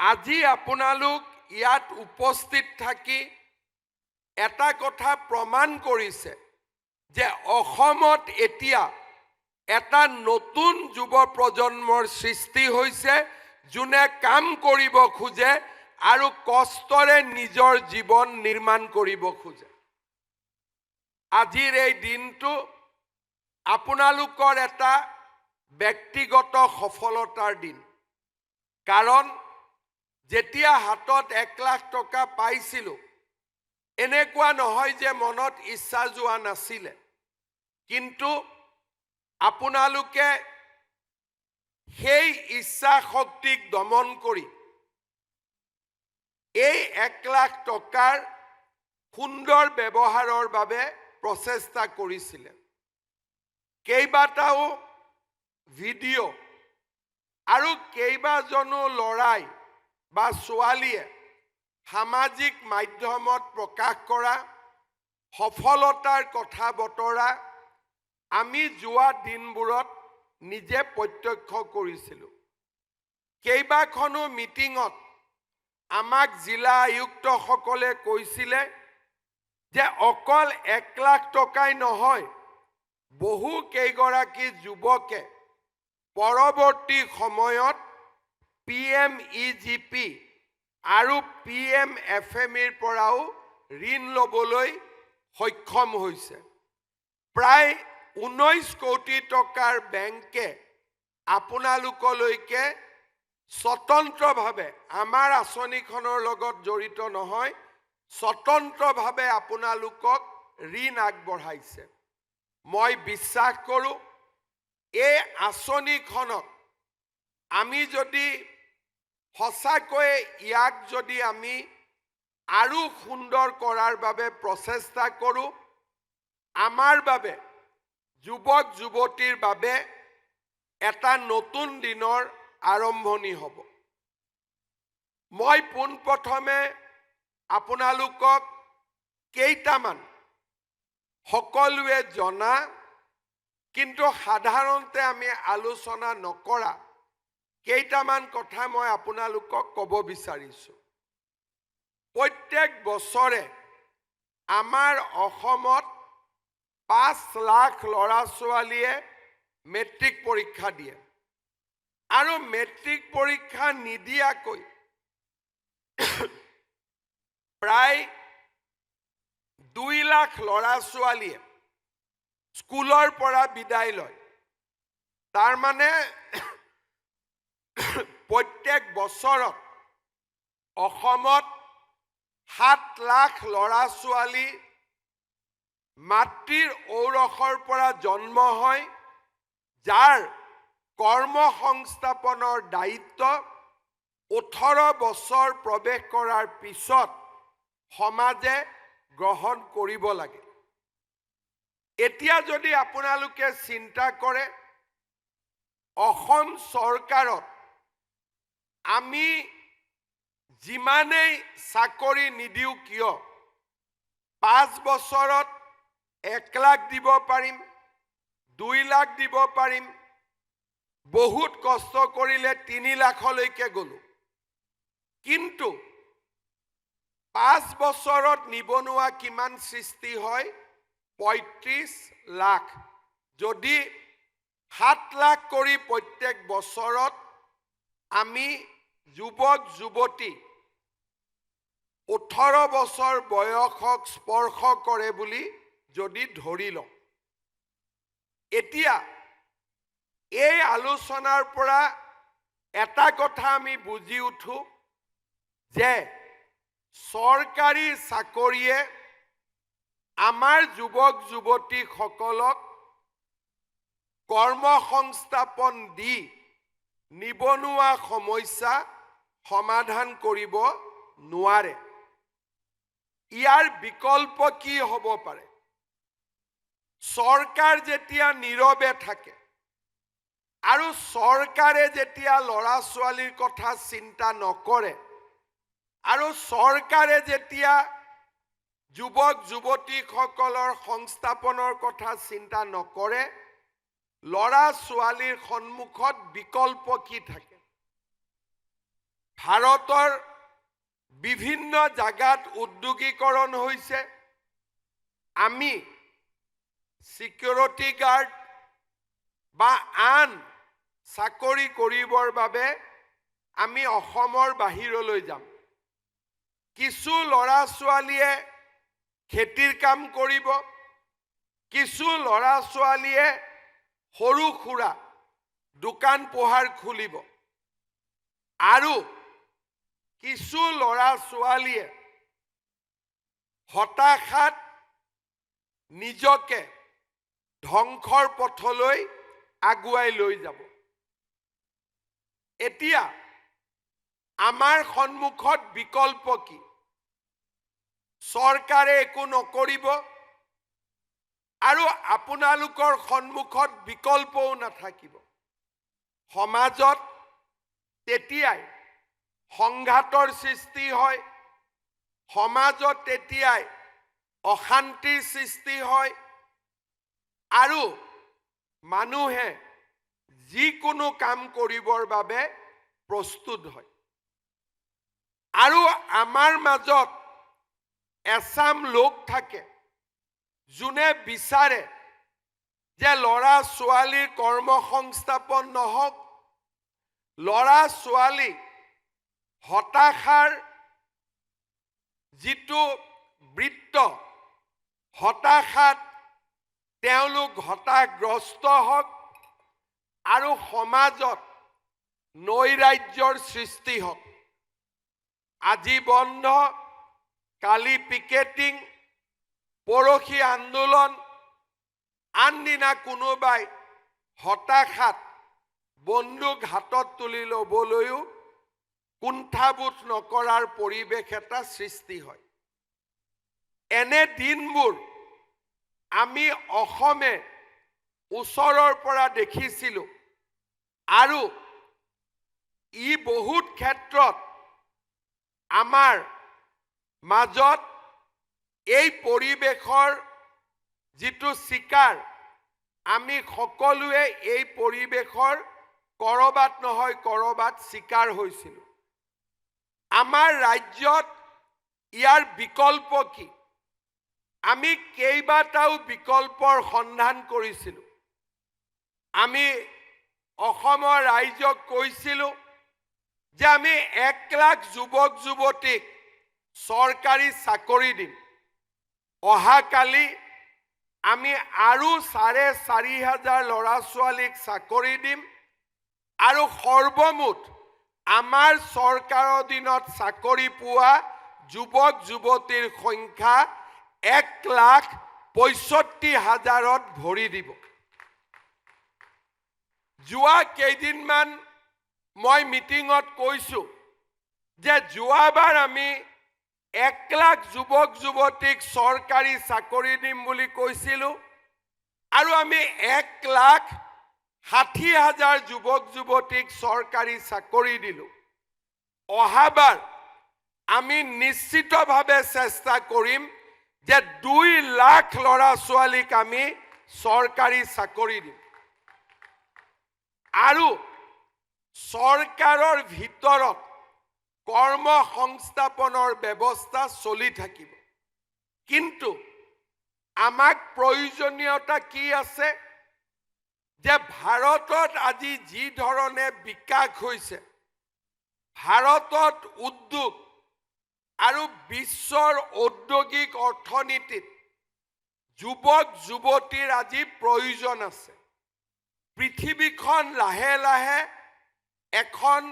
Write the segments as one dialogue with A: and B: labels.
A: আজি আপোনালোক ইয়াত উপস্থিত থাকি এটা কথা প্ৰমাণ কৰিছে যে অসমত এতিয়া এটা নতুন যুৱ প্ৰজন্মৰ সৃষ্টি হৈছে, যোনে কাম কৰিব খোজে আৰু কষ্টৰে নিজৰ জীৱন নিৰ্মাণ কৰিব খোজে। আজিৰ এই দিনটো আপোনালোকৰ এটা ব্যক্তিগত সফলতাৰ দিন, কাৰণ যেতিয়া হাতত 1 লাখ টকা পাইছিলোঁ, এনেকুৱা নহয় যে মনত ইচ্ছা যোৱা নাছিলে, কিন্তু আপোনালোকে সেই ইচ্ছা শক্তিক দমন কৰি এই 1 লাখ টকাৰ সুন্দৰ ব্যৱহাৰৰ বাবে প্ৰচেষ্টা কৰিছিলে। কেইবাটাও ভিডিঅ' আৰু কেইবাজনো ল'ৰাই বা ছোৱালীয়ে সামাজিক মাধ্যমত প্ৰকাশ কৰা সফলতাৰ কথা বতৰা আমি যোৱা দিনবোৰত নিজে প্ৰত্যক্ষ কৰিছিলোঁ। কেইবাখনো মিটিঙত আমাক জিলা আয়ুক্তসকলে কৈছিলে যে অকল 1 লাখ টকাই নহয়, বহু কেইগৰাকী যুৱকে পৰৱৰ্তী সময়ত PMEGP আৰু PMFMEৰ পৰাও ঋণ ল'বলৈ সক্ষম হৈছে। প্ৰায় 19 কোটি টকাৰ বেংকে আপোনালোকলৈকে স্বতন্ত্ৰভাৱে, আমাৰ আঁচনিখনৰ লগত জড়িত নহয়, স্বতন্ত্ৰভাৱে আপোনালোকক ঋণ আগবঢ়াইছে। মই বিশ্বাস কৰোঁ এই আঁচনিখনক আমি যদি সঁচাকৈয়ে ইয়াক যদি আমি আৰু সুন্দৰ কৰাৰ বাবে প্ৰচেষ্টা কৰোঁ, আমাৰ বাবে, যুৱক যুৱতীৰ বাবে এটা নতুন দিনৰ আৰম্ভণি হ'ব। মই পোনপ্ৰথমে আপোনালোকক কেইটামান সকলোৱে জনা কিন্তু সাধাৰণতে আমি আলোচনা নকৰা কেইটামান কথা মই আপোনালোকক ক'ব বিচাৰিছোঁ। প্ৰত্যেক বছৰে আমাৰ অসমত 5 লাখ ল'ৰা ছোৱালীয়ে মেট্ৰিক পৰীক্ষা দিয়ে, আৰু মেট্ৰিক পৰীক্ষা নিদিয়াকৈ প্ৰায় 2 লাখ ল'ৰা ছোৱালীয়ে স্কুলৰ পৰা বিদায় লয়। তাৰমানে প্ৰত্যেক বছৰত অসমত 7 লাখ ল'ৰা ছোৱালী মাতৃৰ ঔৰসৰ পৰা জন্ম হয়, যাৰ কৰ্মসংস্থাপনৰ দায়িত্ব 18 বছৰ প্ৰৱেশ কৰাৰ পিছত সমাজে গ্ৰহণ কৰিব লাগে। এতিয়া যদি আপোনালোকে চিন্তা কৰে, অসম চৰকাৰত আমি যিমানেই চাকৰি নিদিওঁ কিয়, 5 বছৰত 1 লাখ দিব পাৰিম, 2 লাখ দিব পাৰিম, বহুত কষ্ট কৰিলে 3 লাখলৈকে গ'লোঁ। কিন্তু 5 বছৰত নিবনুৱা কিমান সৃষ্টি হয়? 35 লাখ। যদি 7 লাখ কৰি প্ৰত্যেক বছৰত আমি যুৱক যুৱতী 18 বছৰ বয়সক স্পৰ্শ কৰে বুলি যদি ধৰি লওঁ, এতিয়া এই আলোচনাৰ পৰা এটা কথা আমি বুজি উঠো যে চৰকাৰী চাকৰিয়ে আমাৰ যুৱক যুৱতীসকলক কৰ্মসংস্থাপন দি নিবনুৱা সমস্যা সমাধান কৰিব নোৱাৰে। ইয়াৰ বিকল্প কি হ'ব পাৰে? চৰকাৰ যেতিয়া নীৰৱে থাকে আৰু চৰকাৰে যেতিয়া ল'ৰা ছোৱালীৰ কথা চিন্তা নকৰে, আৰু চৰকাৰে যেতিয়া যুৱক যুৱতীসকলৰ সংস্থাপনৰ কথা চিন্তা নকৰে, ল'ৰা ছোৱালীৰ সন্মুখত বিকল্প কি থাকে? ভাৰতৰ বিভিন্ন জাগাত উদ্যোগীকৰণ হৈছে। আমি সিকিউৰিটি গাৰ্ড বা আন চাকৰি কৰিবৰ বাবে আমি অসমৰ বাহিৰলৈ যাম। কিছু ল'ৰা ছোৱালীয়ে খেতিৰ কাম কৰিব, কিছু ল'ৰা ছোৱালীয়ে সৰু সুৰা দোকান পোহাৰ খুলিব, আৰু কিছু ল'ৰা ছোৱালীয়ে হতাশাত নিজকে ধ্বংসৰ পথলৈ আগুৱাই লৈ যাব। এতিয়া আমাৰ সন্মুখত বিকল্প কি? চৰকাৰে একো নকৰিব আৰু আপোনালোকৰ সন্মুখত বিকল্পও নাথাকিব। সমাজত তেতিয়াই সংঘাতৰ সৃষ্টি হয়, সমাজত তেতিয়াই অশান্তিৰ সৃষ্টি হয়, আৰু মানুহে যিকোনো কাম কৰিবৰ বাবে প্ৰস্তুত হয়। আৰু আমাৰ মাজত এচাম লোক থাকে যোনে বিচাৰে যে ল'ৰা ছোৱালীৰ কৰ্মসংস্থাপন নহওক, ল'ৰা ছোৱালী হতাশাৰ যিটো বৃত্ত, হতাশাত তেওঁলোক হতাশগ্ৰস্ত হওক আৰু সমাজত নৈৰাজ্যৰ সৃষ্টি হওক। আজি বন্ধ, কালি পিকেটিং, পৰহি আন্দোলন, আনদিনা কোনোবাই হতাশাত বন্দুক হাতত তুলি ল'বলৈও কুণ্ঠাবোধ নকৰাৰ পৰিৱেশ এটা সৃষ্টি হয়। এনে দিনবোৰ আমি অসমে ওচৰৰ পৰা দেখিছিলোঁ, আৰু ই বহুত ক্ষেত্ৰত আমাৰ মাজত এই পৰিৱেশৰ যিটো চিকাৰ, আমি সকলোৱে এই পৰিৱেশৰ কৰবাত নহয় কৰবাত চিকাৰ হৈছিলোঁ। আমাৰ ৰাজ্যত ইয়াৰ বিকল্প কি? আমি কেইবাটাও বিকল্পৰ সন্ধান কৰিছিলোঁ। আমি অসমৰ ৰাইজক কৈছিলোঁ যে আমি 1 লাখ যুৱক যুৱতীক চৰকাৰী চাকৰি দিম। অহাকালি আমি আৰু 4,500 ল'ৰা ছোৱালীক চাকৰি দিম, আৰু সৰ্বমুঠ আমাৰ চৰকাৰৰ দিনত চাকৰি পোৱা যুৱক যুৱতীৰ সংখ্যা 1,65,000ত ভৰি দিব। যোৱা কেইদিনমান মই মিটিঙত কৈছোঁ যে যোৱাবাৰ আমি 1 লাখ যুৱক যুৱতীক চৰকাৰী চাকৰি দিম বুলি কৈছিলোঁ, আৰু আমি 1,60,000 যুৱক যুৱতীক চৰকাৰী চাকৰি দিলোঁ। অহাবাৰ আমি নিশ্চিতভাৱে চেষ্টা কৰিম যে 2 লাখ ল'ৰা ছোৱালীক আমি চৰকাৰী চাকৰি দিম। আৰু চৰকাৰৰ ভিতৰত কৰ্মসংস্থাপনৰ ব্যৱস্থা চলি থাকিব। কিন্তু আমাক প্ৰয়োজনীয়তা কি আছে? যে ভাৰতত আজি যি ধৰণে বিকাশ হৈছে, ভাৰতত উদ্যোগ আৰু বিশ্বৰ ঔদ্যোগিক অৰ্থনীতিত যুৱক যুৱতীৰ আজি প্ৰয়োজন আছে। পৃথিৱীখন লাহে লাহে এখন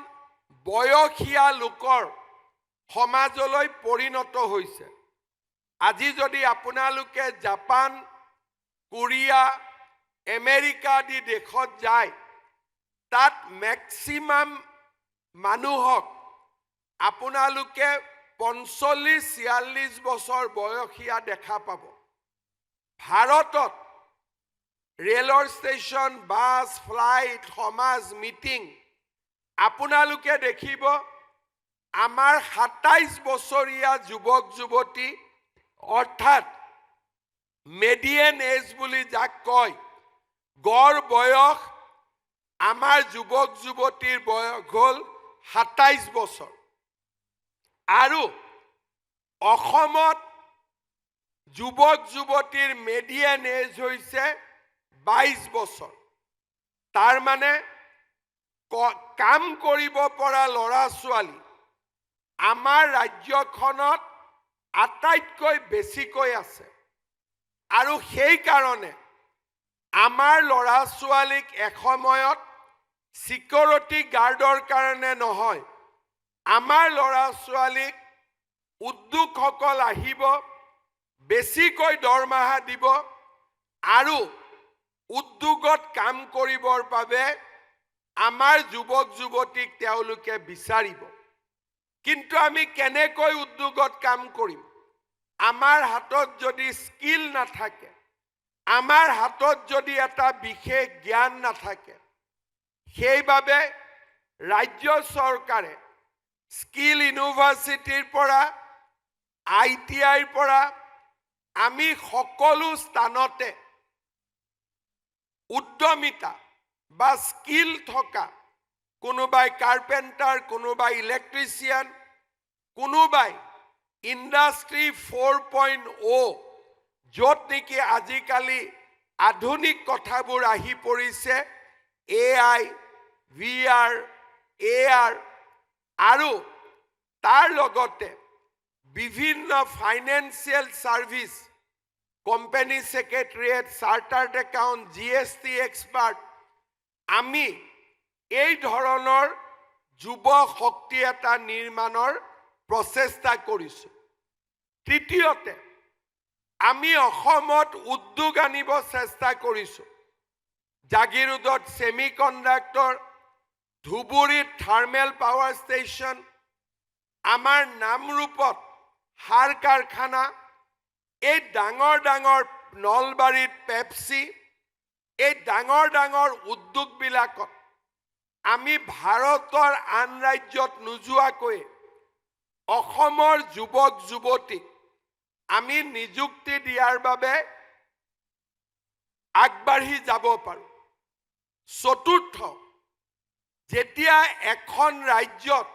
A: বয়সীয়া লোকৰ সমাজলৈ পৰিণত হৈছে। আজি যদি আপোনালোকে জাপান, কোৰিয়া, আমেৰিকা আদি দেশত যায়, তাত মেক্সিমাম মানুহক আপোনালোকে 45-46 বছৰ বয়সীয়া দেখা পাব। ভাৰতত ৰেলৰ ষ্টেচন, বাছ, ফ্লাইট, সমাজ, মিটিং আপোনালোকে দেখিব আমাৰ 27 বছৰীয়া যুৱক যুৱতী, অৰ্থাৎ মেডিয়ান এজ বুলি যাক কয়, গড় বয়স আমাৰ যুৱক যুৱতীৰ বয়স হ'ল 27 বছৰ আৰু অসমত যুৱক যুৱতীৰ মিডিয়ান এজ হৈছে 22 বছৰ তাৰ মানে কাম কৰিব পৰা ল'ৰা ছোৱালী আমাৰ ৰাজ্যখনত আটাইতকৈ বেছিকৈ আছে আৰু সেই কাৰণে আমাৰ ল'ৰা ছোৱালীক এসময়ত সিকিউৰিটি গাৰ্ডৰ কাৰণে নহয় আমাৰ ল'ৰা ছোৱালীক উদ্যোগসকল আহিব বেছিকৈ দৰমহা দিব আৰু উদ্যোগত কাম কৰিবৰ বাবে আমাৰ যুৱক যুৱতীক তেওঁলোকে বিচাৰিব কিন্তু আমি কেনেকৈ উদ্যোগত কাম কৰিম আমাৰ হাতত যদি স্কিল নাথাকে আমাৰ হাতত যদি এটা বিশেষ জ্ঞান নাথাকে সেইবাবে ৰাজ্য চৰকাৰে স্কিল ইউনিভাৰ্চিটিৰ পৰা ITIৰ পৰা আমি সকলো স্থানতে উদ্যমিতা বা স্কিল থকা কোনোবাই কাৰ্পেণ্টাৰ কোনোবাই ইলেক্ট্ৰিচিয়ান কোনোবাই ইণ্ডাষ্ট্ৰি 4.0 য'ত নেকি আজিকালি আধুনিক কথাবোৰ আহি পৰিছে AI VR AR আৰু তাৰ লগতে বিভিন্ন financial service company secretariat chartered account GST expert আমি এই ধৰণৰ যুৱ শক্তি এটা নিৰ্মাণৰ প্ৰচেষ্টা কৰিছো তৃতীয়তে আমি অসমত উদ্যোগ আনিব চেষ্টা কৰিছো জাগিৰোডত সেমিকন্ডাক্টৰ ধুবুৰীত থাৰ্মেল পাৱাৰ ষ্টেচন আমাৰ নামৰূপত সাৰ কাৰখানা এই ডাঙৰ ডাঙৰ নলবাৰীত পেপচি এই ডাঙৰ ডাঙৰ উদ্যোগবিলাকত আমি ভাৰতৰ আন ৰাজ্যত নোযোৱাকৈ অসমৰ যুৱক যুৱতীক আমি নিযুক্তি দিয়াৰ বাবে আগবাঢ়ি যাব পাৰো চতুৰ্থ যেতিয়া এখন ৰাজ্যত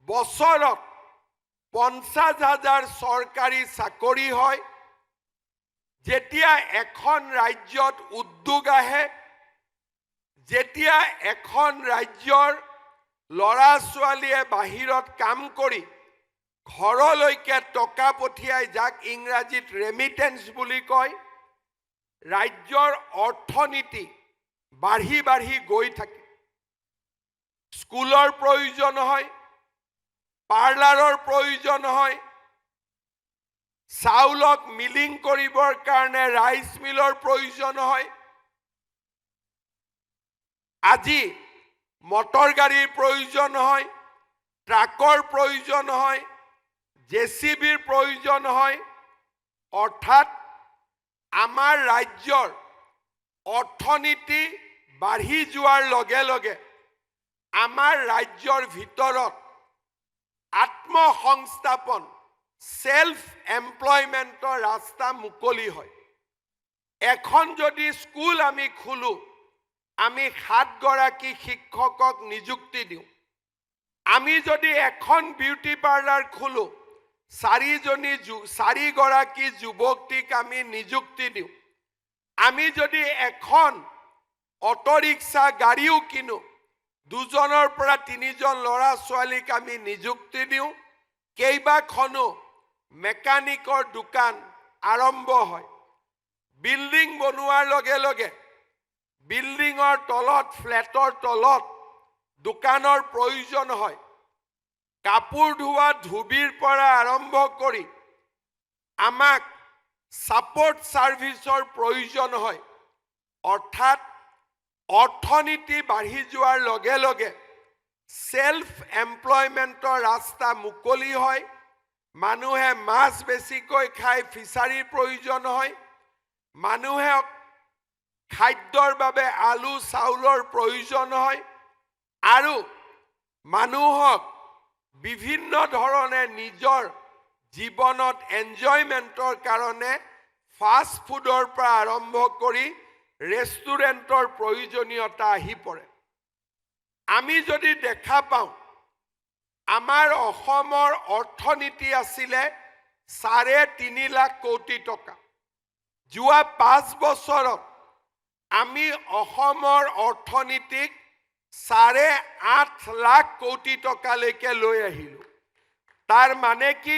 A: বছৰত 50,000 চৰকাৰী চাকৰি হয় যেতিয়া এখন ৰাজ্যত উদ্যোগ আহে যেতিয়া এখন ৰাজ্যৰ ল'ৰা ছোৱালীয়ে বাহিৰত কাম কৰি ঘৰলৈকে টকা পঠিয়াই যাক ইংৰাজীত ৰেমিটেন্স বুলি কয় ৰাজ্যৰ অৰ্থনীতি বাঢ়ি বাঢ়ি গৈ থাকে স্কুলৰ প্ৰয়োজন হয় পাৰ্লাৰৰ প্ৰয়োজন হয় চাউলক মিলিং কৰিবৰ কাৰণে ৰাইচ মিলৰ প্ৰয়োজন হয় আজি মটৰ গাড়ীৰ প্ৰয়োজন হয় ট্ৰাকৰ প্ৰয়োজন হয় জেচিবিৰ প্ৰয়োজন হয় অৰ্থাৎ আমাৰ ৰাজ্যৰ অৰ্থনীতি বাঢ়ি যোৱাৰ লগে লগে আমাৰ ৰাজ্যৰ ভিতৰত আত্মসংস্থাপন সেলফ এমপ্লয়মেন্টৰ ৰাস্তা মুকলি হয় এখন যদি স্কুল আমি খুলো আমি 7 গৰাকী শিক্ষকক নিযুক্তি দিওঁ আমি যদি এখন বিউটি পাৰ্লাৰ খুলো 4 গৰাকী যুৱতীক আমি নিযুক্তি দিওঁ আমি যদি এখন অটো ৰিক্সা গাড়ীও কিনো 2জনৰ পৰা 3জন ল'ৰা ছোৱালীক আমি নিযুক্তি দিওঁ কেইবাখনো মেকানিকৰ দোকান আৰম্ভ হয় বিল্ডিং বনোৱাৰ লগে লগে বিল্ডিঙৰ তলত ফ্লেটৰ তলত দোকানৰ প্ৰয়োজন হয় কাপোৰ ধোৱা ধুবিৰ পৰা আৰম্ভ কৰি আমাক সাপোৰ্ট সাৰ্ভিসৰ প্ৰয়োজন হয় অৰ্থাৎ অৰ্থনীতি বাঢ়ি যোৱাৰ লগে লগে সেলফ এমপ্লয়মেন্টৰ ৰাস্তা মুকলি হয় মানুহে মাছ বেছিকৈ খাই ফিছাৰীৰ প্ৰয়োজন হয় মানুহে খাদ্যৰ বাবে আলু চাউলৰ প্ৰয়োজন হয় আৰু মানুহক বিভিন্ন ধৰণে নিজৰ জীৱনত এনজয়মেন্টৰ কাৰণে ফাষ্ট ফুডৰ পৰা আৰম্ভ কৰি ৰেষ্টুৰেণ্টৰ প্ৰয়োজনীয়তা আহি পৰে আমি যদি দেখা পাওঁ আমাৰ অসমৰ অৰ্থনীতি আছিলে 3.5 লাখ কোটি টকা। যোৱা 5 বছৰত আমি অসমৰ অৰ্থনীতিক 8.5 লাখ কোটি টকালৈকে লৈ আহিলোঁ। তাৰ মানে কি,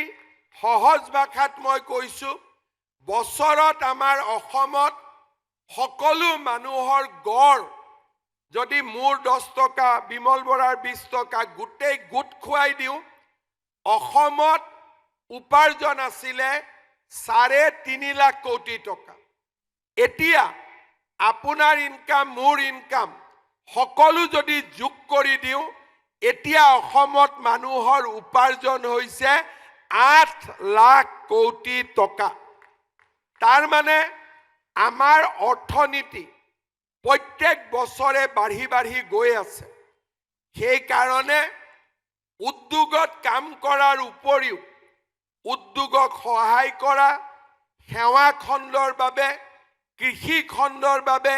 A: সহজ ভাষাত মই কৈছোঁ, বছৰত আমাৰ অসমত সকলো মানুহৰ গড় যদি মোৰ 10 টকা, বিমল বৰাৰ 20 টকা গোটেই গোট খুৱাই দিওঁ, অসমত উপাৰ্জন আছিলে 3.5 লাখ কোটি টকা। এতিয়া আপোনাৰ ইনকাম, মোৰ ইনকাম সকলো যদি যোগ কৰি দিওঁ, এতিয়া অসমত মানুহৰ উপাৰ্জন হৈছে 8 লাখ কোটি টকা। তাৰ মানে আমাৰ অৰ্থনীতি প্ৰত্যেক বছৰে বাঢ়ি বাঢ়ি গৈ আছে। সেইকাৰণে উদ্যোগত কাম কৰাৰ উপৰিও উদ্যোগক সহায় কৰা, সেৱা খণ্ডৰ বাবে, কৃষি খণ্ডৰ বাবে,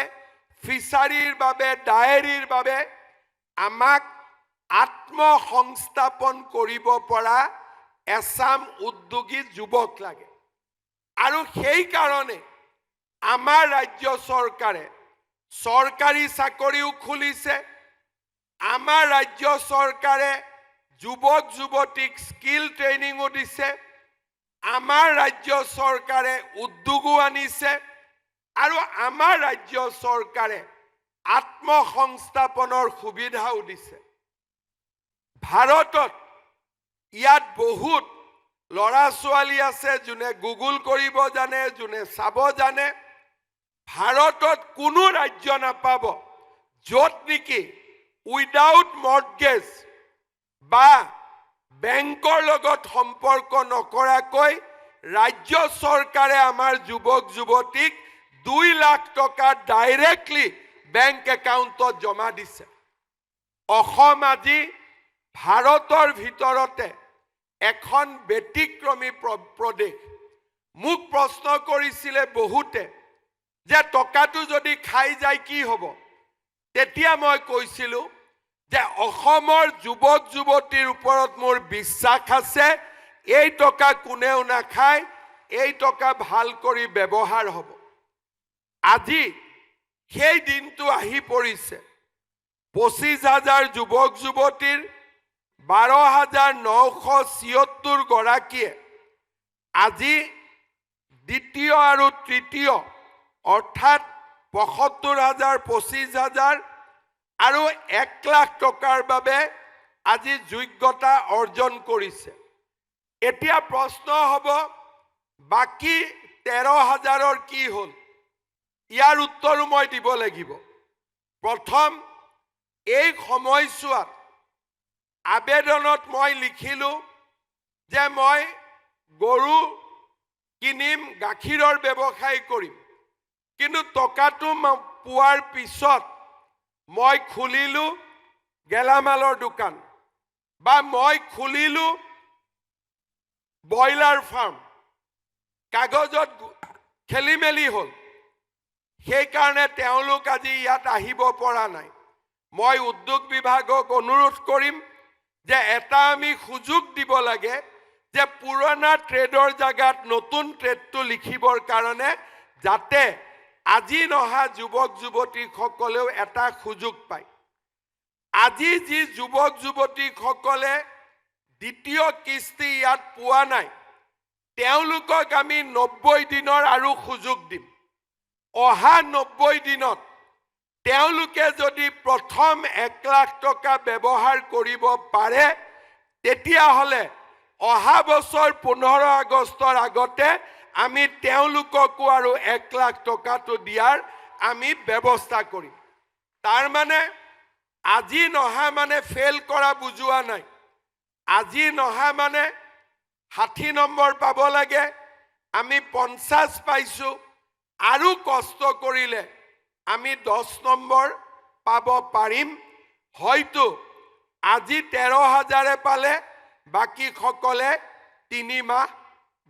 A: ফিচাৰীৰ বাবে, ডায়েৰীৰ বাবে আমাক আত্মসংস্থাপন কৰিব পৰা এছাম উদ্যোগী যুৱক লাগে। আৰু সেইকাৰণে আমাৰ ৰাজ্য চৰকাৰে চৰকাৰী চাকৰিও খুলিছে। আমাৰ ৰাজ্য চৰকাৰে যুৱক যুৱতীক স্কিল ট্ৰেইনিঙো দিছে। আমাৰ ৰাজ্য চৰকাৰে উদ্যোগো আনিছে আৰু আমাৰ ৰাজ্য চৰকাৰে আত্মসংস্থাপনৰ সুবিধাও দিছে। ভাৰতত ইয়াত বহুত ল'ৰা ছোৱালী আছে যোনে গুগল কৰিব জানে, যোনে চাব জানে। ভাৰতত কোনো ৰাজ্য নাপাব য'ত নেকি উইদাউট মৰ্টগেজ বা বেংকৰ লগত সম্পৰ্ক নকৰাকৈ ৰাজ্য চৰকাৰে আমাৰ যুৱক যুৱতীক 2 লাখ টকা ডাইৰেক্টলি বেংক একাউণ্টত জমা দিছে। অসম আজি ভাৰতৰ ভিতৰতে এখন ব্যতিক্ৰমী প্ৰদেশ। মোক প্ৰশ্ন কৰিছিলে বহুতে যে টকাটো যদি খাই যায় কি হ'ব? তেতিয়া মই কৈছিলোঁ যে অসমৰ যুৱক যুৱতীৰ ওপৰত মোৰ বিশ্বাস আছে, এই টকা কোনেও নাখায়, এই টকা ভাল কৰি ব্যৱহাৰ হ'ব। আজি সেই দিনটো আহি পৰিছে। 25,000 যুৱক যুৱতীৰ 12,976 গৰাকীয়ে আজি দ্বিতীয় আৰু তৃতীয় অৰ্থাৎ 75,000, 25,000 আৰু 1 লাখ টকাৰ বাবে আজি যোগ্যতা অৰ্জন কৰিছে। এতিয়া প্ৰশ্ন হ'ব, বাকী 13,000ৰ কি হ'ল? ইয়াৰ উত্তৰো মই দিব লাগিব। প্ৰথম, এই সময়ছোৱাত আবেদনত মই লিখিলোঁ যে মই গৰু কিনিম, গাখীৰৰ ব্যৱসায় কৰিম, কিন্তু টকাটো পোৱাৰ পিছত মই খুলিলোঁ গেলামালৰ দোকান বা মই খুলিলোঁ ব্ৰইলাৰ ফাৰ্ম। কাগজত খেলি মেলি হ'ল, সেইকাৰণে তেওঁলোক আজি ইয়াত আহিব পৰা নাই। মই উদ্যোগ বিভাগক অনুৰোধ কৰিম যে এটা আমি সুযোগ দিব লাগে যে পুৰণা ট্ৰেডৰ জাগাত নতুন ট্ৰেডটো লিখিবৰ কাৰণে, যাতে আজি নহা যুৱক যুৱতীসকলেও এটা সুযোগ পায়। আজি যি যুৱক যুৱতীসকলে দ্বিতীয় কিস্তি ইয়াত পোৱা নাই, তেওঁলোকক আমি 90 দিনৰ আৰু সুযোগ দিম। অহা 90 দিনত তেওঁলোকে যদি প্ৰথম 1 লাখ টকা ব্যৱহাৰ কৰিব পাৰে, তেতিয়াহ'লে অহা বছৰ 15 আগষ্টৰ আগতে আমি তেওঁলোককো আৰু 1 লাখ টকাটো দিয়াৰ আমি ব্যৱস্থা কৰিম। তাৰ মানে আজি নহা মানে ফেইল কৰা বুজোৱা নাই। আজি নহা মানে 60 নম্বৰ পাব লাগে, আমি 50 পাইছোঁ, আৰু কষ্ট কৰিলে আমি 10 নম্বৰ পাব পাৰিম। হয়তো আজি 13,000 পালে, বাকীসকলে 3 মাহ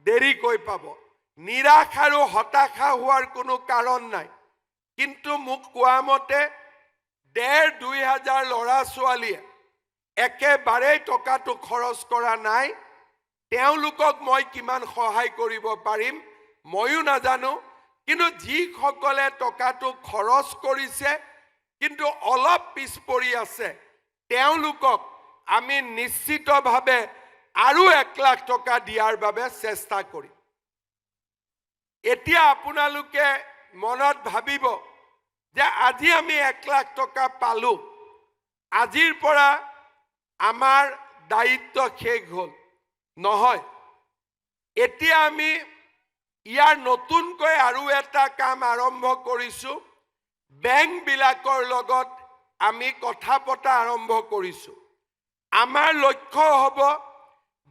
A: দেৰিকৈ পাব। নিৰাশ আৰু হতাশা হোৱাৰ কোনো কাৰণ নাই। কিন্তু মোক কোৱা মতে 1,500-2,000 ল'ৰা ছোৱালীয়ে একেবাৰেই টকাটো খৰচ কৰা নাই। তেওঁলোকক মই কিমান সহায় কৰিব পাৰিম ময়ো নাজানো, কিন্তু যিসকলে টকাটো খৰচ কৰিছে কিন্তু অলপ পিছ পৰি আছে তেওঁলোকক আমি নিশ্চিতভাৱে আৰু 1 লাখ টকা দিয়াৰ বাবে চেষ্টা কৰিম। এতিয়া আপোনালোকে মনত ভাবিব যে আজি আমি 1 লাখ টকা পালো, আজিৰ পৰা আমাৰ দায়িত্ব শেষ হ'ল। নহয়, এতিয়া আমি ইয়াৰ নতুনকৈ আৰু এটা কাম আৰম্ভ কৰিছোঁ। বেংকবিলাকৰ লগত আমি কথা পতা আৰম্ভ কৰিছোঁ। আমাৰ লক্ষ্য হ'ব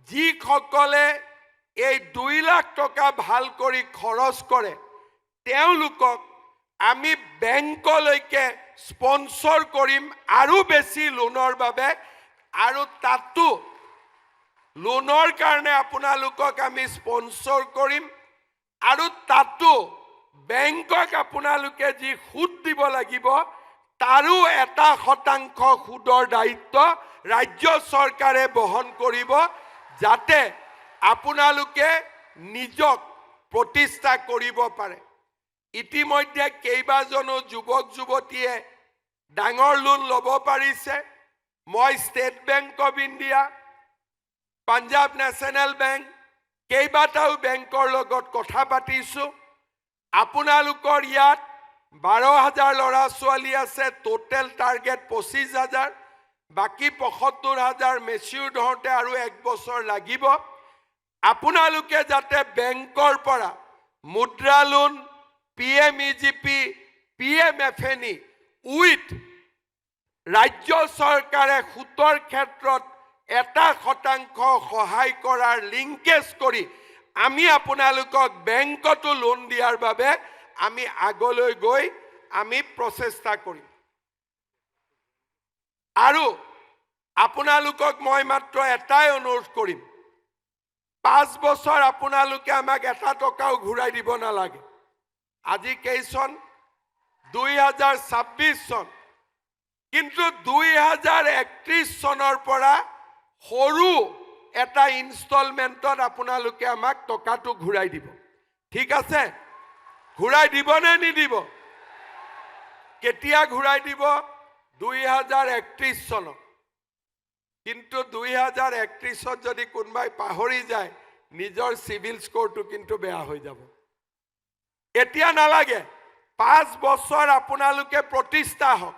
A: যিসকলে এই 2 লাখ টকা ভাল কৰি খৰচ কৰে তেওঁলোকক আমি বেংকলৈকে স্পন্সৰ কৰিম আৰু বেছি লোনৰ বাবে, আৰু তাতো লোনৰ কাৰণে আপোনালোকক আমি স্পন্সৰ কৰিম, আৰু তাতো বেংকক আপোনালোকে যি সুদ দিব লাগিব তাৰো 1% সুদৰ দায়িত্ব ৰাজ্য চৰকাৰে বহন কৰিব, যাতে আপোনালোকে নিজক প্ৰতিষ্ঠা কৰিব পাৰে। ইতিমধ্যে কেইবাজনো যুৱক যুৱতীয়ে ডাঙৰ লোন ল'ব পাৰিছে। মই state bank of India, Punjab national bank, কেইবাটাও বেংকৰ লগত কথা পাতিছোঁ। আপোনালোকৰ ইয়াত 12,000 ল'ৰা ছোৱালী আছে, টোটেল টাৰ্গেট 25,000, বাকী 75,000 মেচিউৰ্ড হওঁতে আৰু 1 বছৰ লাগিব। আপোনালোকে যাতে বেংকৰ পৰা মুদ্ৰা লোন, PMEGP, PMFNE উইথ ৰাজ্য চৰকাৰে সুতৰ ক্ষেত্ৰত 1% সহায় কৰাৰ লিংকেজ কৰি আমি আপোনালোকক বেংকতো লোন দিয়াৰ বাবে আমি আগলৈ গৈ আমি প্ৰচেষ্টা কৰিম। আৰু আপোনালোকক মই মাত্ৰ এটাই অনুৰোধ কৰিম, 5 বছৰ আপোনালোকে আমাক 1 টকাও ঘূৰাই দিব নালাগে। আজি কেই চন? 2026 চন। কিন্তু 2031 চনৰ পৰা সৰু এটা ইনষ্টলমেণ্টত আপোনালোকে আমাক টকাটো ঘূৰাই দিব। ঠিক আছে? ঘূৰাই দিব নে নিদিব? কেতিয়া ঘূৰাই দিব? 2031 চনত। কিন্তু 2031ত যদি কোনোবাই পাহৰি যায় নিজৰ সিভিল স্কোৰটো কিন্তু বেয়া হৈ যাব। এতিয়া নালাগে, 5 বছৰ আপোনালোকে প্ৰতিষ্ঠা হওক।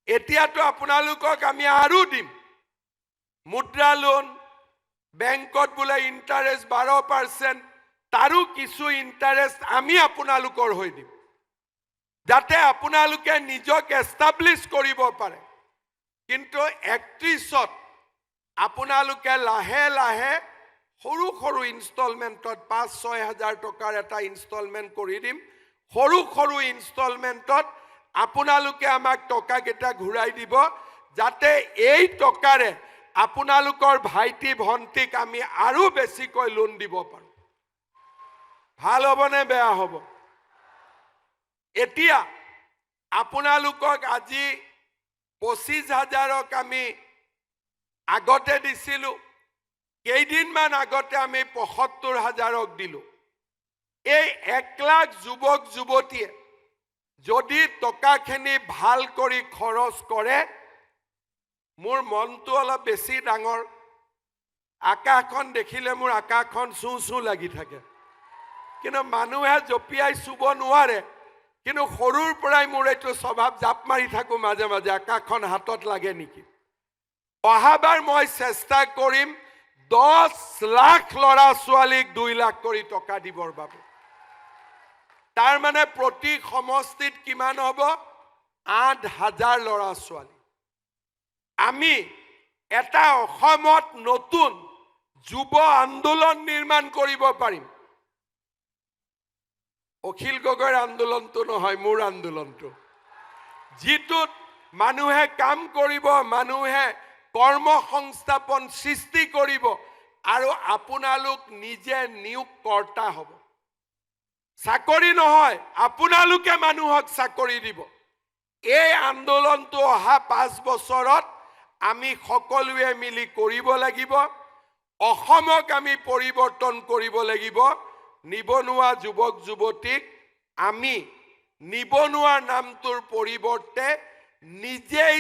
A: এতিয়াতো আপোনালোকক আমি আৰু দিম মুদ্ৰা লোন, বেংকত বোলে ইণ্টাৰেষ্ট 12%, তাৰো কিছু ইণ্টাৰেষ্ট আমি আপোনালোকৰ হৈ দিম, যাতে আপোনালোকে নিজক এষ্টাব্লিছ কৰিব পাৰে। কিন্তু 31ত আপোনালোকে লাহে লাহে সৰু সৰু ইনষ্টলমেণ্টত 5-6 হাজাৰ টকাৰ এটা ইনষ্টলমেণ্ট কৰি দিম। সৰু সৰু ইনষ্টলমেণ্টত আপোনালোকে আমাক টকাকেইটা ঘূৰাই দিব, যাতে এই টকাৰে আপোনালোকৰ ভাইটি ভণ্টিক আমি আৰু বেছিকৈ লোন দিব পাৰোঁ। ভাল হ'বনে বেয়া হ'ব? এতিয়া আপোনালোকক আজি 25,000ক আমি আগতে দিছিলোঁ, কেইদিনমান আগতে আমি 75,000ক দিলোঁ। এই 1 লাখ যুৱক যুৱতীয়ে যদি টকাখিনি ভাল কৰি খৰচ কৰে, মোৰ মনটো অলপ বেছি ডাঙৰ। আকাশখন দেখিলে মোৰ আকাশখন চুঁ চুঁ লাগি থাকে, কিন্তু মানুহে জঁপিয়াই চুব নোৱাৰে। কিন্তু সৰুৰ পৰাই মোৰ এইটো স্বভাৱ, জাপ মাৰি থাকোঁ মাজে মাজে আকাশখন হাতত লাগে নেকি। অহাবাৰ মই চেষ্টা কৰিম 10 লাখ ল'ৰা ছোৱালীক 2 লাখ কৰি টকা দিবৰ বাবে। তাৰ মানে প্ৰতি সমষ্টিত কিমান হ'ব? 8,000 ল'ৰা ছোৱালী। আমি এটা অসমত নতুন যুৱ আন্দোলন নিৰ্মাণ কৰিব পাৰিম। অখিল গগৈৰ আন্দোলনটো নহয়, মোৰ আন্দোলনটো, যিটোত মানুহে কাম কৰিব, মানুহে কৰ্মসংস্থাপন সৃষ্টি কৰিব, আৰু আপোনালোক নিজে নিয়োগকৰ্তা হ'ব। চাকৰি নহয়, আপোনালোকে মানুহক চাকৰি দিব। এই আন্দোলনটো অহা 5 বছৰত আমি সকলোৱে মিলি কৰিব লাগিব। অসমক আমি পৰিৱৰ্তন কৰিব লাগিব। নিবনুৱা যুৱক যুৱতীক আমি নিবনুৱাৰ নামটোৰ পৰিৱৰ্তে নিজেই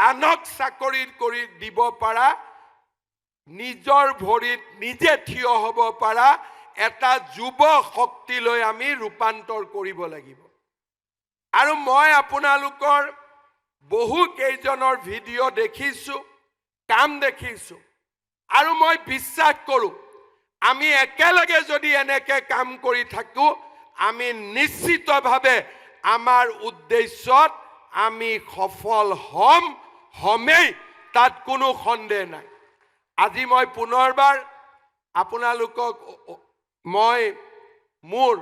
A: আনক চাকৰি কৰি দিব পাৰা, নিজৰ ভৰিত নিজে থিয় হ'ব পাৰা এটা যুৱ শক্তিলৈ আমি ৰূপান্তৰ কৰিব লাগিব। আৰু মই আপোনালোকৰ বহু কেইজনৰ ভিডিঅ' দেখিছোঁ, কাম দেখিছোঁ, আৰু মই বিশ্বাস কৰোঁ আমি একেলগে যদি এনেকৈ কাম কৰি থাকোঁ আমি নিশ্চিতভাৱে আমাৰ উদ্দেশ্যত আমি সফল হমেই, তাত কোনো সন্দেহ নাই। আজি মই পুনৰবাৰ আপোনালোকক মই মোৰ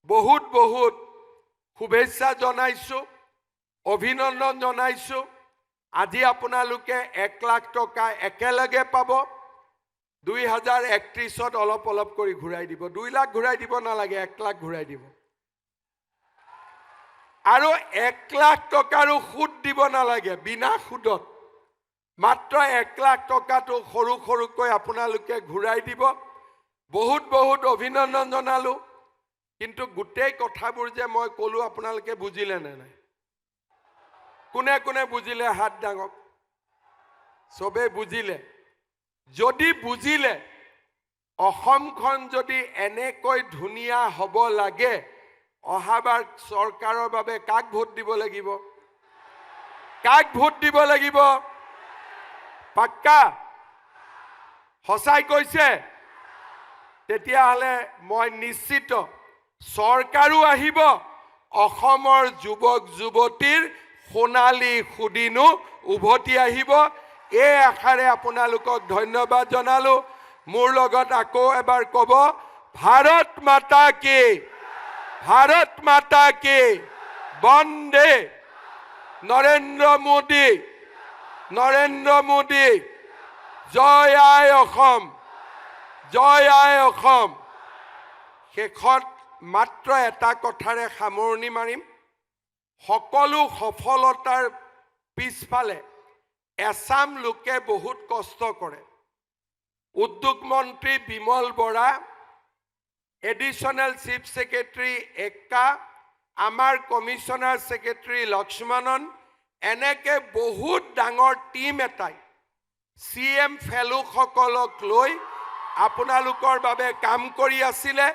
A: বহুত বহুত শুভেচ্ছা জনাইছোঁ, অভিনন্দন জনাইছোঁ। আজি আপোনালোকে 1 লাখ টকা একেলগে পাব। 2031ত অলপ অলপ কৰি ঘূৰাই দিব। 2 লাখ ঘূৰাই দিব নালাগে, 1 লাখ ঘূৰাই দিব। আৰু 1 লাখ টকাৰো সুদ দিব নালাগে, বিনা সুদত মাত্ৰ 1 লাখ টকাটো সৰু সৰুকৈ আপোনালোকে ঘূৰাই দিব। বহুত বহুত অভিনন্দন জনালোঁ। কিন্তু গোটেই কথাবোৰ যে মই ক'লোঁ আপোনালোকে বুজিলে নে নাই? কোনে কোনে বুজিলে হাত দাঙক। চবেই বুজিলে? যদি বুজিলে, অসমখন যদি এনেকৈ ধুনীয়া হ'ব লাগে, অহাবাৰ চৰকাৰৰ বাবে কাক ভোট দিব লাগিব? কাক ভোট দিব লাগিব? পাক্কা? সঁচাই কৈছে? তেতিয়াহ'লে মই নিশ্চিত চৰকাৰো আহিব, অসমৰ যুৱক যুৱতীৰ সোণালী সুদিনো উভতি আহিব। এই আশাৰে আপোনালোকক ধন্যবাদ জনালোঁ। মোৰ লগত আকৌ এবাৰ ক'ব, ভাৰত মাতা কি, ভাৰত মাতা কি, বন্দে নৰেন্দ্ৰ মোদী, নৰেন্দ্ৰ মোদী, জয় আই অসম, জয় আই অসম। শেষত মাত্ৰ এটা কথাৰে সামৰণি মাৰিম। সকলো সফলতাৰ পিছফালে এছাম লোকে বহুত কষ্ট কৰে। উদ্যোগ মন্ত্ৰী Bimal Bora, additional chief secretary Ekka, আমাৰ কমিশ্যনাৰ ছেক্ৰেটাৰী লক্ষ্মণন, এনেকৈ বহুত ডাঙৰ টীম এটাই CM ফেলোসকলক লৈ আপোনালোকৰ বাবে কাম কৰি আছিলে।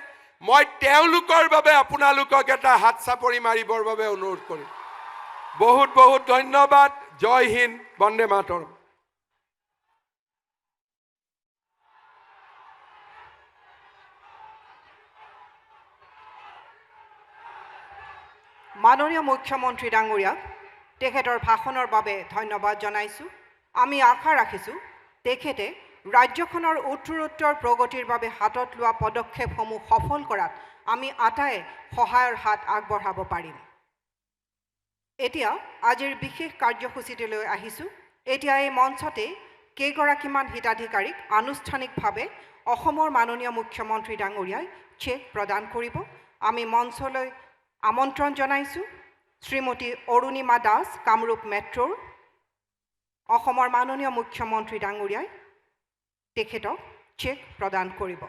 A: মই তেওঁলোকৰ বাবে আপোনালোকক এটা হাত চাপৰি মাৰিবৰ বাবে অনুৰোধ কৰিম। বহুত বহুত ধন্যবাদ। জয় হিন্দ, বন্দে মাতৰম।
B: মাননীয় মুখ্যমন্ত্ৰী ডাঙৰীয়াক তেখেতৰ ভাষণৰ বাবে ধন্যবাদ জনাইছোঁ। আমি আশা ৰাখিছোঁ তেখেতে ৰাজ্যখনৰ উত্তৰোত্তৰ প্ৰগতিৰ বাবে হাতত লোৱা পদক্ষেপসমূহ সফল কৰাত আমি আটাই সহায়ৰ হাত আগবঢ়াব পাৰিম। এতিয়া আজিৰ বিশেষ কাৰ্যসূচীটোলৈ আহিছোঁ। এতিয়া এই মঞ্চতে কেইগৰাকীমান হিতাধিকাৰীক আনুষ্ঠানিকভাৱে অসমৰ মাননীয় মুখ্যমন্ত্ৰী ডাঙৰীয়াই চেক প্ৰদান কৰিব। আমি মঞ্চলৈ আমন্ত্ৰণ জনাইছোঁ শ্ৰীমতী অৰুণিমা দাস, কামৰূপ মেট্ৰ'ৰ। অসমৰ মাননীয় মুখ্যমন্ত্ৰী ডাঙৰীয়াই তেখেতক চেক প্ৰদান কৰিব।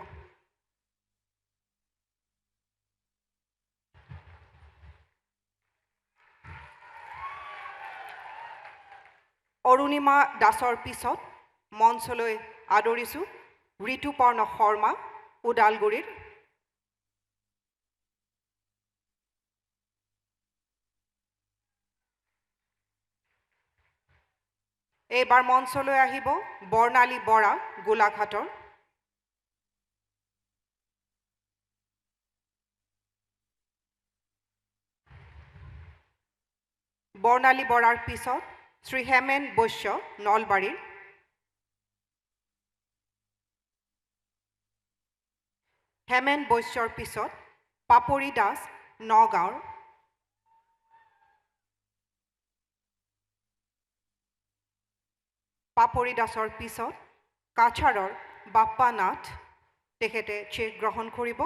B: অৰুণিমা দাসৰ পিছত মঞ্চলৈ আদৰিছোঁ ঋতুপৰ্ণ শৰ্মা, ওদালগুৰিৰ। এইবাৰ মঞ্চলৈ আহিব বৰ্ণালী বৰা, গোলাঘাটৰ। বৰ্ণালী বৰাৰ পিছত শ্ৰী হেমেন বৈশ্য, নলবাৰীৰ। হেমেন বৈশ্যৰ পিছত পাপৰি দাস, নগাঁৱৰ। পাপৰি দাসৰ পিছত কাছাৰৰ বাপ্পা নাথ, তেখেতে চেক গ্ৰহণ কৰিব।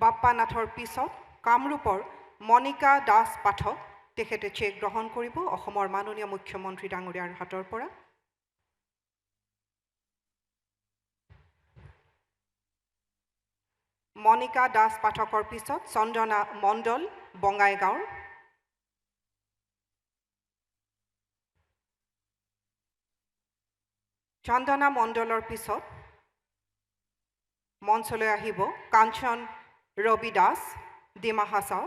B: বাপ্পা নাথৰ পিছত কামৰূপৰ মণিকা দাস পাঠক তেখেতে চেক গ্ৰহণ কৰিব অসমৰ মাননীয় মুখ্যমন্ত্ৰী ডাঙৰীয়াৰ হাতৰ পৰা। মণিকা দাস পাঠকৰ পিছত চন্দনা মণ্ডল বঙাইগাঁৱৰ। চন্দনা মণ্ডলৰ পিছত মঞ্চলৈ আহিব কাঞ্চন ৰবি দাস ডিমা হাছাও।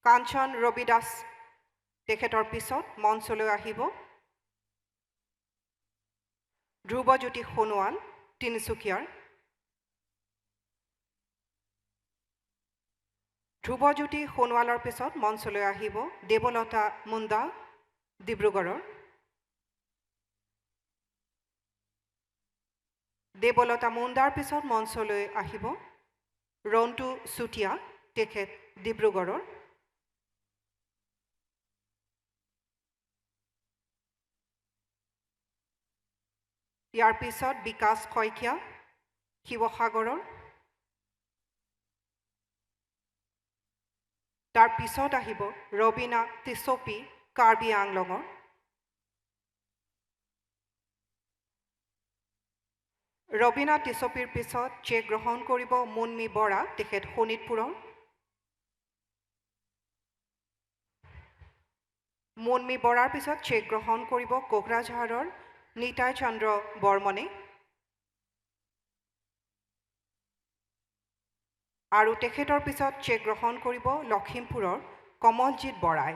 B: কাঞ্চন ৰবি দাস তেখেতৰ পিছত মঞ্চলৈ আহিব ধ্ৰুৱজ্যোতি সোণোৱাল তিনিচুকীয়াৰ। ধ্ৰুৱজ্যোতি সোণোৱালৰ পিছত মঞ্চলৈ আহিব দেৱলতা মুণ্ডা ডিব্ৰুগড়ৰ। দেৱলতা মুণ্ডাৰ পিছত মঞ্চলৈ আহিব ৰন্টু চুতীয়া তেখেত ডিব্ৰুগড়ৰ। ইয়াৰ পিছত বিকাশ শইকীয়া শিৱসাগৰৰ। তাৰ পিছত আহিব ৰবীনা টিছপি কাৰ্বি আংলঙৰ। ৰবীনা টিছপিৰ পিছত চেক গ্ৰহণ কৰিব মুন্মী বৰা তেখেত শোণিতপুৰৰ। মুন্মী বৰাৰ পিছত চেক গ্ৰহণ কৰিব কোকৰাঝাৰৰ নিতাই চন্দ্ৰ বৰ্মনে। আৰু তেখেতৰ পিছত চেক গ্ৰহণ কৰিব লখিমপুৰৰ কমলজিৎ বৰাই।